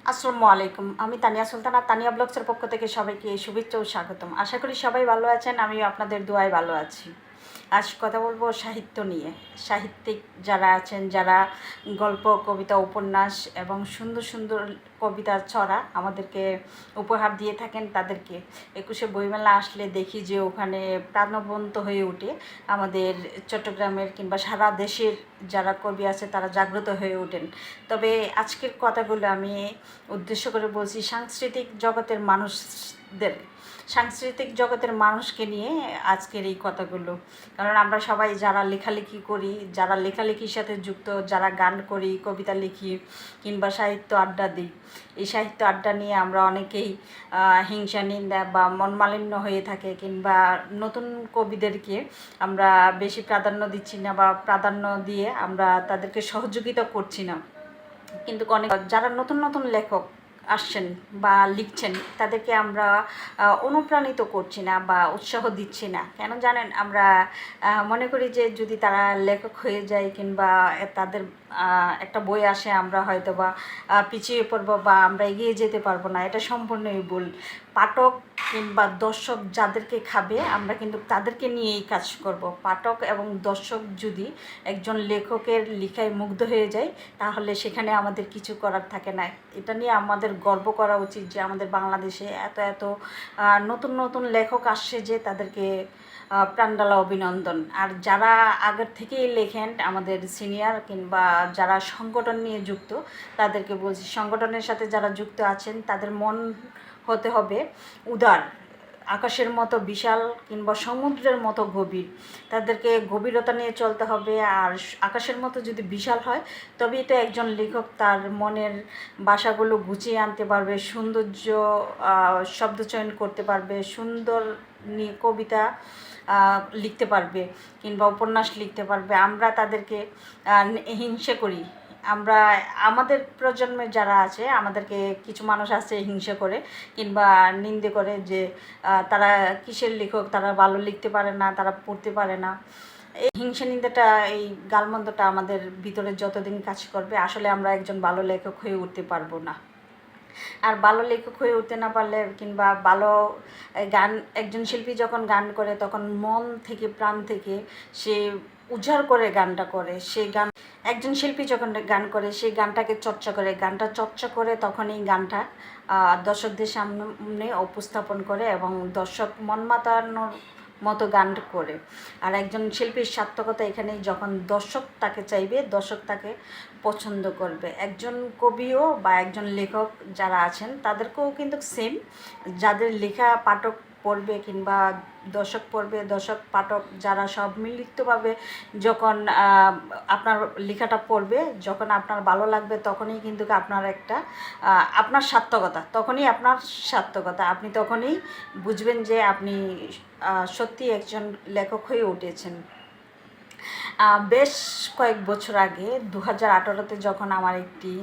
আসসালামু আলাইকুম। আমি তানিয়া সুলতানা, তানিয়া ব্লগসের পক্ষ থেকে সবাইকে শুভেচ্ছা ও স্বাগতম। আশা করি সবাই ভালো আছেন, আমিও আপনাদের দোয়ায় ভালো আছি। আজ কথা বলবো সাহিত্য নিয়ে। সাহিত্যিক যারা আছেন, যারা গল্প, কবিতা, উপন্যাস এবং সুন্দর সুন্দর কবিতার ছড়া আমাদেরকে উপহার দিয়ে থাকেন, তাদেরকে ২১শে বইমেলা আসলে দেখি যে ওখানে প্রাণবন্ত হয়ে ওঠে আমাদের চট্টগ্রামের কিংবা সারা দেশের যারা কবি আছে তারা জাগ্রত হয়ে ওঠেন। তবে আজকের কথাগুলো আমি উদ্দেশ্য করে বলছি সাংস্কৃতিক জগতের মানুষকে নিয়ে আজকের এই কথাগুলো। কারণ আমরা সবাই যারা লেখালেখি করি, যারা লেখালেখির সাথে যুক্ত, যারা গান করি, কবিতা লিখি কিংবা সাহিত্য আড্ডা দিই, এই সাহিত্য আড্ডা নিয়ে আমরা অনেকেই হিংসা, নিন্দা বা মনমালিন্য হয়ে থাকে, কিংবা নতুন কবিদেরকে আমরা বেশি প্রাধান্য দিচ্ছি না বা প্রাধান্য দিয়ে আমরা তাদেরকে সহযোগিতা করছি না। কিন্তু অনেক যারা নতুন নতুন লেখক আসছেন বা লিখছেন তাদেরকে আমরা অনুপ্রাণিত করছি না বা উৎসাহ দিচ্ছি না। কেন জানেন? আমরা মনে করি যে যদি তারা লেখক হয়ে যায় কিংবা তাদের একটা বই আসে, আমরা হয়তো বা পিছিয়ে পড়বো বা আমরা এগিয়ে যেতে পারবো না। এটা সম্পূর্ণই ভুল। পাঠক কিংবা দর্শক যাদেরকে খাবে, আমরা কিন্তু তাদেরকে নিয়েই কাজ করব। পাঠক এবং দর্শক যদি একজন লেখকের লেখায় মুগ্ধ হয়ে যায়, তাহলে সেখানে আমাদের কিছু করার থাকে না। এটা নিয়ে আমাদের গর্ব করা উচিত যে আমাদের বাংলাদেশে এত এত নতুন নতুন লেখক আসছে, যে তাদেরকে প্রাণডালা অভিনন্দন। আর যারা আগের থেকেই লেখেন, আমাদের সিনিয়র কিংবা যারা সংগঠন নিয়ে যুক্ত, তাদেরকে বলছি সংগঠনের সাথে যারা যুক্ত আছেন তাদের মন হতে হবে উদার, আকাশের মতো বিশাল কিংবা সমুদ্রের মতো গভীর। তাদেরকে গভীরতা নিয়ে চলতে হবে। আর আকাশের মতো যদি বিশাল হয়, তবেই তো একজন লেখক তার মনের বাসাগুলো গুছিয়ে আনতে পারবে, সৌন্দর্য শব্দচয়ন করতে পারবে, সুন্দর কবিতা লিখতে পারবে কিংবা উপন্যাস লিখতে পারবে। আমরা তাদেরকে হিংসে করি। আমরা আমাদের প্রজন্মে যারা আছে, আমাদেরকে কিছু মানুষ আছে হিংসা করে কিংবা নিন্দে করে যে তারা কিসের লেখক, তারা ভালো লিখতে পারে না, তারা পড়তে পারে না। এই হিংসা নিন্দাটা, এই গালমন্দটা আমাদের ভিতরে যতদিন কাজ করবে, আসলে আমরা একজন ভালো লেখক হয়ে উঠতে পারবো না। আর ভালো লেখক হয়ে উঠতে না পারলে কিংবা ভালো গান, একজন শিল্পী যখন গান করে তখন মন থেকে, প্রাণ থেকে সে উজাড় করে গানটা করে। সেই গান, একজন শিল্পী যখন গান করে সেই গানটাকে চর্চা করে, গানটা চর্চা করে তখনই গানটা দর্শকদের সামনে উপস্থাপন করে এবং দর্শক মন মাতানোর মতো গান করে। আর একজন শিল্পীর সার্থকতা এখানেই, যখন দর্শক তাকে চাইবে, দর্শক তাকে পছন্দ করবে। একজন কবিও বা একজন লেখক যারা আছেন তাদেরকেও কিন্তু সেম, যাদের লেখা পাঠক পড়বে কিংবা দর্শক পড়বে, দর্শক পাঠক যারা সব মিলিতভাবে যখন আপনার লেখাটা পড়বে, যখন আপনার ভালো লাগবে, তখনই কিন্তু আপনার একটা আপনার সার্থকতা, আপনি তখনই বুঝবেন যে আপনি সত্যি একজন লেখক হয়ে উঠেছেন। বেশ কয়েক বছর আগে 2018-তে যখন আমার একটি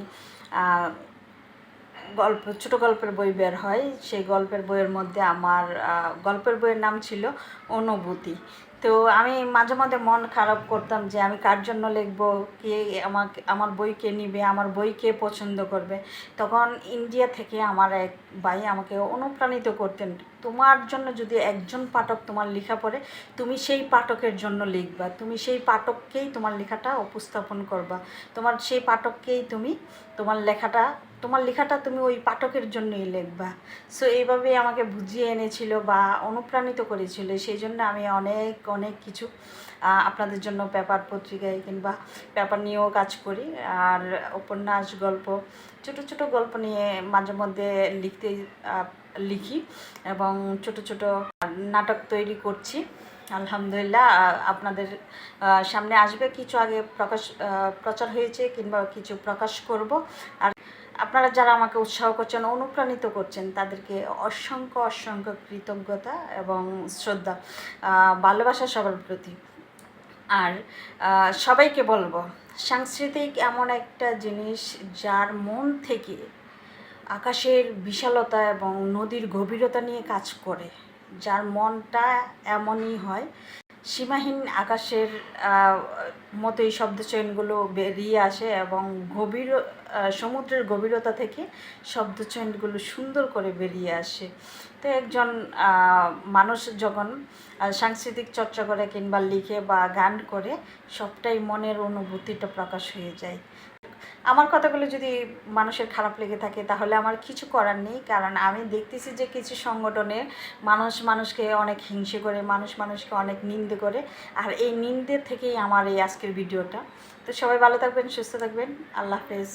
ছোট গল্পের বই বের হয়, সেই গল্পের বইয়ের মধ্যে আমার গল্পের বইয়ের নাম ছিল অনুভূতি। তো আমি মাঝে মাঝে মন খারাপ করতাম যে আমি কার জন্য লিখবো, কে আমার বই কে নিবে, আমার বই কে পছন্দ করবে। তখন ইন্ডিয়া থেকে আমার এক ভাই আমাকে অনুপ্রাণিত করতেন, তোমার জন্য যদি একজন পাঠক তোমার লেখা পড়ে, তুমি সেই পাঠকের জন্য লিখবা, তুমি সেই পাঠককেই তোমার লেখাটা উপস্থাপন করবা, সেই পাঠককেই তুমি তোমার লেখাটা তুমি ওই পাঠকের জন্যই লিখবা। সো এইভাবেই আমাকে বুঝিয়ে এনেছিল বা অনুপ্রাণিত করেছিল। সেই জন্য আমি অনেক অনেক কিছু আপনাদের জন্য পেপার, পত্রিকায় কিংবা পেপার নিয়েও কাজ করি। আর উপন্যাস, গল্প, ছোট ছোট গল্প নিয়ে মাঝে মধ্যে লিখি এবং ছোট ছোট নাটক তৈরি করছি। আলহামদুলিল্লাহ, আপনাদের সামনে আসবে। কিছু আগে প্রচার হয়েছে কিংবা কিছু প্রকাশ করব। আর আপনারা যারা আমাকে উৎসাহ করছেন, অনুপ্রাণিত করছেন, তাদেরকে অসংখ্য অসংখ্য কৃতজ্ঞতা এবং শ্রদ্ধা, ভালোবাসা সবার প্রতি। আর সবাইকে বলবো, সাংস্কৃতিক এমন একটা জিনিস যার মন থেকে আকাশের বিশালতা এবং নদীর গভীরতা নিয়ে কাজ করে, যার মনটা এমনই হয়, সীমাহীন আকাশের মতো এই শব্দচয়নগুলো বেরিয়ে আসে এবং সমুদ্রের গভীরতা থেকে শব্দচয়নগুলো সুন্দর করে বেরিয়ে আসে। তো একজন মানুষ যখন সাংস্কৃতিক চর্চা করে কিংবা লিখে বা গান করে, সবটাই মনের অনুভূতিটা প্রকাশ হয়ে যায়। আমার কথাগুলো যদি মানুষের খারাপ লেগে থাকে তাহলে আমার কিছু করার নেই, কারণ আমি দেখতেছি যে কিছু সংগঠনের মানুষকে অনেক হিংসে করে, মানুষকে অনেক নিন্দে করে, আর এই নিন্দের থেকেই আমার এই আজকের ভিডিওটা। তো সবাই ভালো থাকবেন, সুস্থ থাকবেন, আল্লাহ হাফেজ।